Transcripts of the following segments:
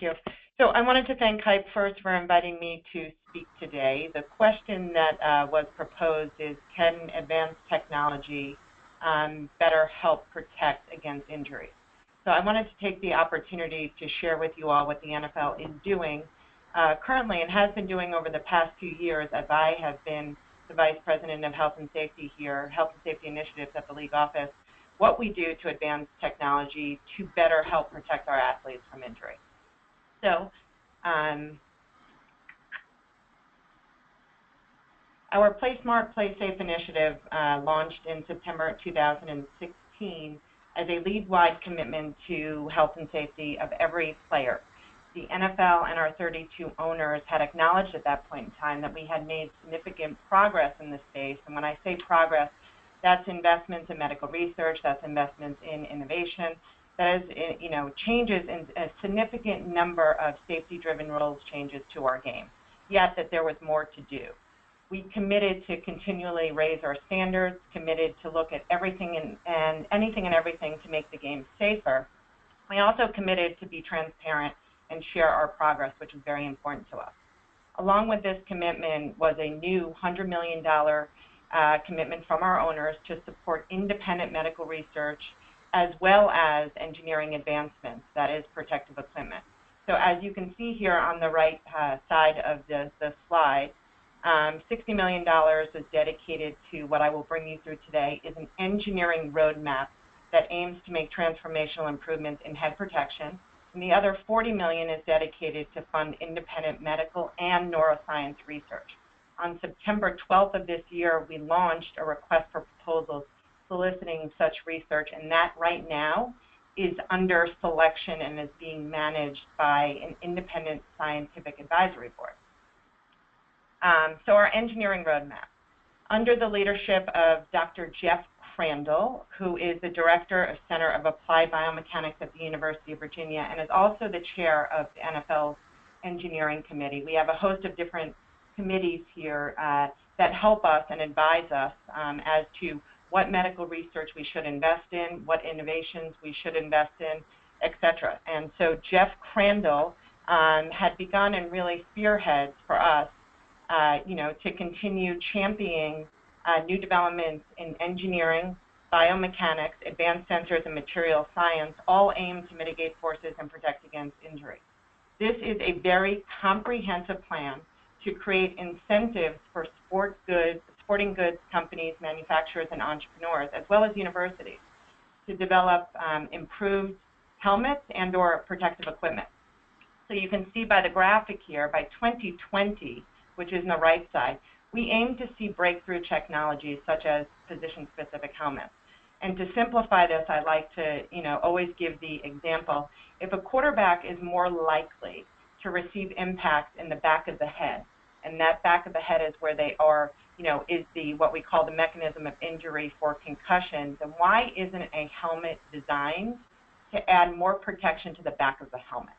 you. So I wanted to thank HYPE first for inviting me to speak today. The question that was proposed is, can advanced technology better help protect against injury? So I wanted to take the opportunity to share with you all what the NFL is doing currently and has been doing over the past few years, as I have been the Vice President of Health and Safety here, Health and Safety Initiatives at the League office, what we do to advance technology to better help protect our athletes from injury. So our Play Smart, Play Safe initiative launched in September 2016 as a league-wide commitment to health and safety of every player. The NFL and our 32 owners had acknowledged at that point in time that we had made significant progress in this space. And when I say progress, that's investments in medical research, that's investments in innovation, that is, changes in a significant number of safety-driven rules changes to our game, yet that there was more to do. We committed to continually raise our standards, committed to look at everything and anything and everything to make the game safer. We also committed to be transparent and share our progress, which is very important to us. Along with this commitment was a new $100 million commitment from our owners to support independent medical research as well as engineering advancements, that is protective equipment. So as you can see here on the right side of the slide, $60 million is dedicated to what I will bring you through today is an engineering roadmap that aims to make transformational improvements in head protection. And the other $40 million is dedicated to fund independent medical and neuroscience research. On September 12th of this year, we launched a request for proposals soliciting such research, and that right now is under selection and is being managed by an independent scientific advisory board. So our engineering roadmap. Under the leadership of Dr. Jeff Crandall, who is the Director of Center of Applied Biomechanics at the University of Virginia and is also the chair of the NFL's Engineering Committee. We have a host of different committees here that help us and advise us as to what medical research we should invest in, what innovations we should invest in, et cetera. And so Jeff Crandall had begun and really spearheads for us to continue championing new developments in engineering, biomechanics, advanced sensors, and material science, all aimed to mitigate forces and protect against injury. This is a very comprehensive plan to create incentives for sporting goods companies, manufacturers, and entrepreneurs, as well as universities, to develop improved helmets and/or protective equipment. So you can see by the graphic here, by 2020, which is on the right side, we aim to see breakthrough technologies such as position-specific helmets. And to simplify this, I like to, always give the example. If a quarterback is more likely to receive impact in the back of the head, and that back of the head is where they are, is what we call the mechanism of injury for concussion, then why isn't a helmet designed to add more protection to the back of the helmet?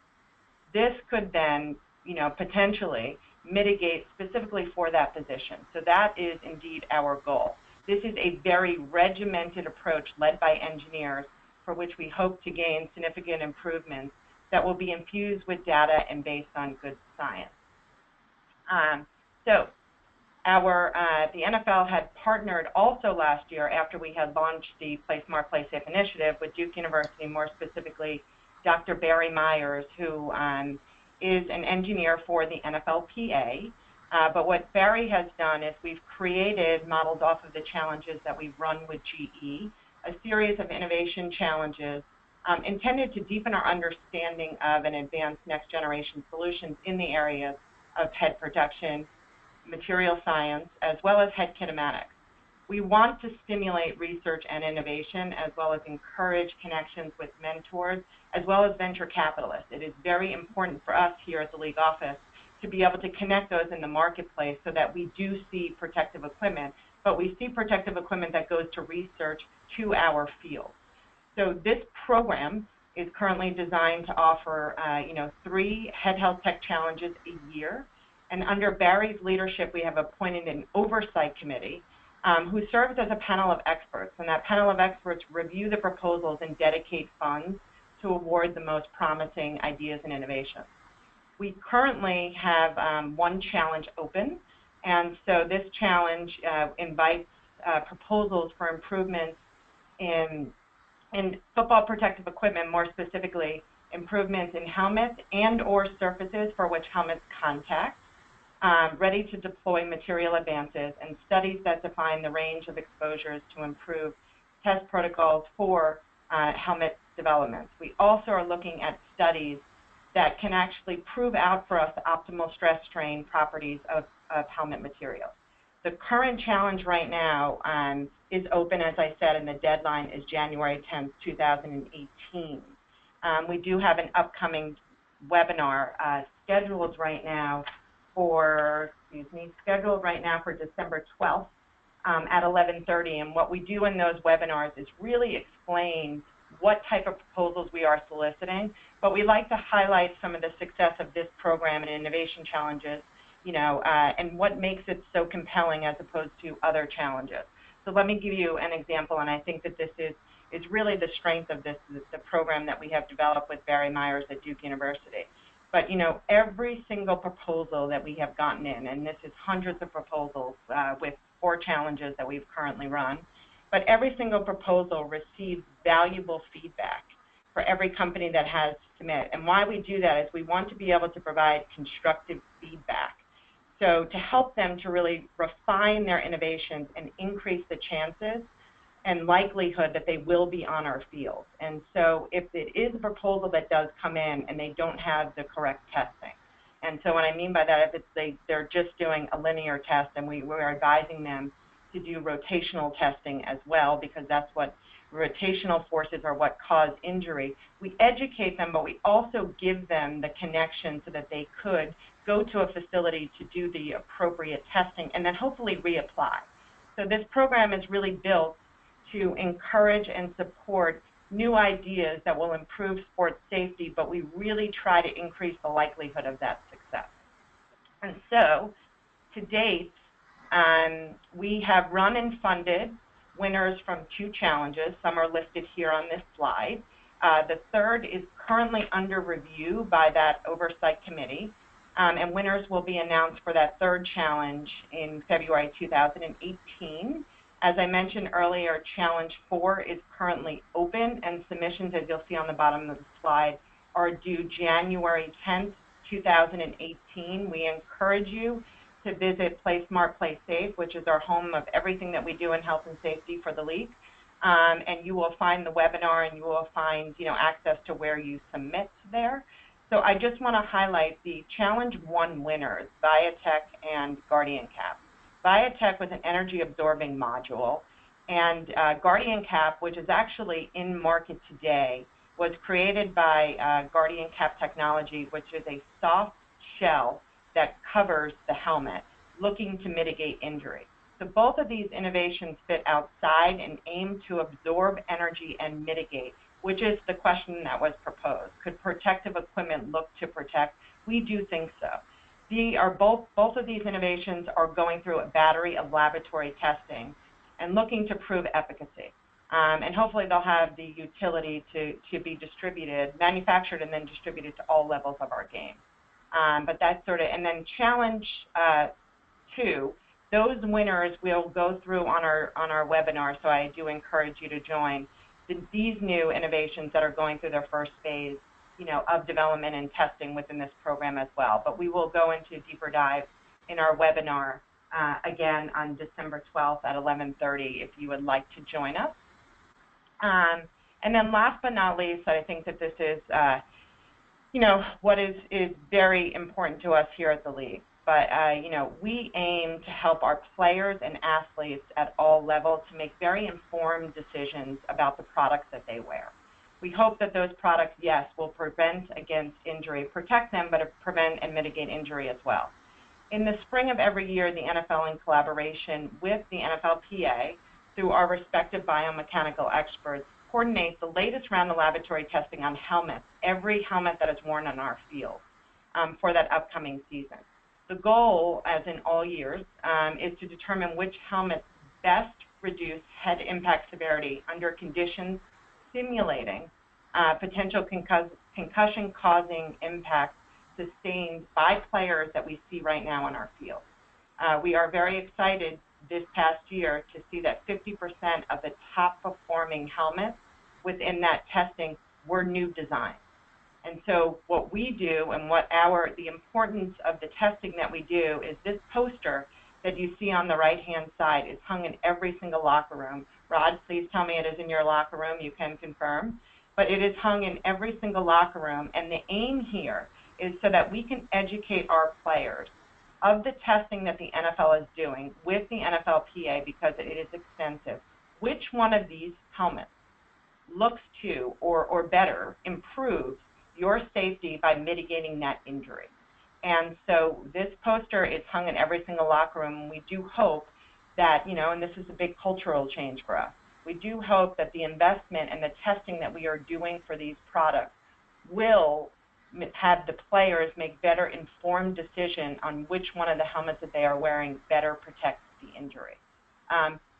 This could then, potentially mitigate specifically for that position. So that is indeed our goal. This is a very regimented approach led by engineers for which we hope to gain significant improvements that will be infused with data and based on good science. The NFL had partnered also last year after we had launched the Play Smart, Play Safe initiative with Duke University, more specifically Dr. Barry Myers, who is an engineer for the NFLPA. But what Barry has done is we've created, modeled off of the challenges that we've run with GE, a series of innovation challenges intended to deepen our understanding of and advance next-generation solutions in the areas of head protection, material science, as well as head kinematics. We want to stimulate research and innovation, as well as encourage connections with mentors, as well as venture capitalists. It is very important for us here at the League office to be able to connect those in the marketplace so that we do see protective equipment, but we see protective equipment that goes to research to our field. So this program is currently designed to offer 3 head health tech challenges a year. And under Barry's leadership, we have appointed an oversight committee who serves as a panel of experts. And that panel of experts review the proposals and dedicate funds to award the most promising ideas and innovations. We currently have one challenge open, and so this challenge invites proposals for improvements in football protective equipment, more specifically improvements in helmets and or surfaces for which helmets contact, ready to deploy material advances, and studies that define the range of exposures to improve test protocols for helmet development. We also are looking at studies that can actually prove out for us the optimal stress strain properties of helmet materials. The current challenge right now is open, as I said, and the deadline is January 10th, 2018. We do have an upcoming webinar scheduled right now for December 12th at 11:30. And what we do in those webinars is really explain what type of proposals we are soliciting, but we like to highlight some of the success of this program and innovation challenges, and what makes it so compelling as opposed to other challenges. So let me give you an example, and I think that this is really the strength of the program that we have developed with Barry Myers at Duke University. But every single proposal that we have gotten in, and this is hundreds of proposals with 4 challenges that we've currently run, but every single proposal receives valuable feedback for every company that has submitted. And why we do that is we want to be able to provide constructive feedback. So to help them to really refine their innovations and increase the chances and likelihood that they will be on our field. And so if it is a proposal that does come in and they don't have the correct testing, and so what I mean by that, if they're just doing a linear test, and we're advising them to do rotational testing as well, because that's what rotational forces are what cause injury. We educate them, but we also give them the connection so that they could go to a facility to do the appropriate testing and then hopefully reapply. So this program is really built to encourage and support new ideas that will improve sports safety, but we really try to increase the likelihood of that success. And so, to date, we have run and funded winners from 2 challenges. Some are listed here on this slide. The third is currently under review by that oversight committee, and winners will be announced for that third challenge in February 2018. As I mentioned earlier, Challenge 4 is currently open, and submissions, as you'll see on the bottom of the slide, are due January 10th, 2018. We encourage you to visit Play Smart, Play Safe, which is our home of everything that we do in health and safety for the league. And you will find the webinar, and you will find access to where you submit there. So I just want to highlight the Challenge 1 winners, Viatech and Guardian Cap. Viatech with an energy-absorbing module, and Guardian Cap, which is actually in market today, was created by Guardian Cap Technology, which is a soft shell that covers the helmet, looking to mitigate injury. So both of these innovations fit outside and aim to absorb energy and mitigate, which is the question that was proposed. Could protective equipment look to protect? We do think so. Both of these innovations are going through a battery of laboratory testing and looking to prove efficacy. And hopefully they'll have the utility to be distributed, manufactured, and then distributed to all levels of our game. But that's and then Challenge 2, those winners will go through on our webinar, so I do encourage you to join these new innovations that are going through their first phase of development and testing within this program as well. But we will go into a deeper dive in our webinar again on December 12th at 11:30 if you would like to join us. And then last but not least, I think that this is what is very important to us here at the league. But we aim to help our players and athletes at all levels to make very informed decisions about the products that they wear. We hope that those products, yes, will prevent against injury, protect them, but prevent and mitigate injury as well. In the spring of every year, the NFL, in collaboration with the NFLPA, through our respective biomechanical experts, coordinate the latest round of laboratory testing on helmets, every helmet that is worn on our field, for that upcoming season. The goal, as in all years, is to determine which helmets best reduce head impact severity under conditions simulating potential concussion-causing impacts sustained by players that we see right now in our field. We are very excited this past year to see that 50% of the top-performing helmets within that testing were new designs. And so what we do and the importance of the testing that we do is this poster that you see on the right-hand side is hung in every single locker room. Rod, please tell me it is in your locker room. You can confirm. But it is hung in every single locker room, and the aim here is so that we can educate our players of the testing that the NFL is doing with the NFLPA, because it is extensive. Which one of these helmets looks to or better improves your safety by mitigating that injury? And so this poster is hung in every single locker room, and we do hope that, and this is a big cultural change for us, we do hope that the investment and the testing that we are doing for these products will have the players make better informed decision on which one of the helmets that they are wearing better protects the injury.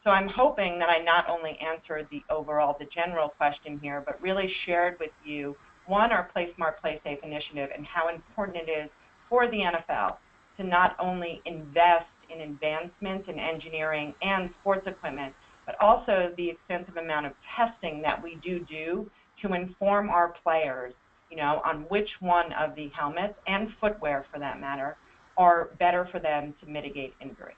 So I'm hoping that I not only answered the general question here, but really shared with you, one, our Play Smart, Play Safe initiative and how important it is for the NFL to not only invest in advancements in engineering and sports equipment, but also the extensive amount of testing that we do to inform our players, on which one of the helmets and footwear, for that matter, are better for them to mitigate injury.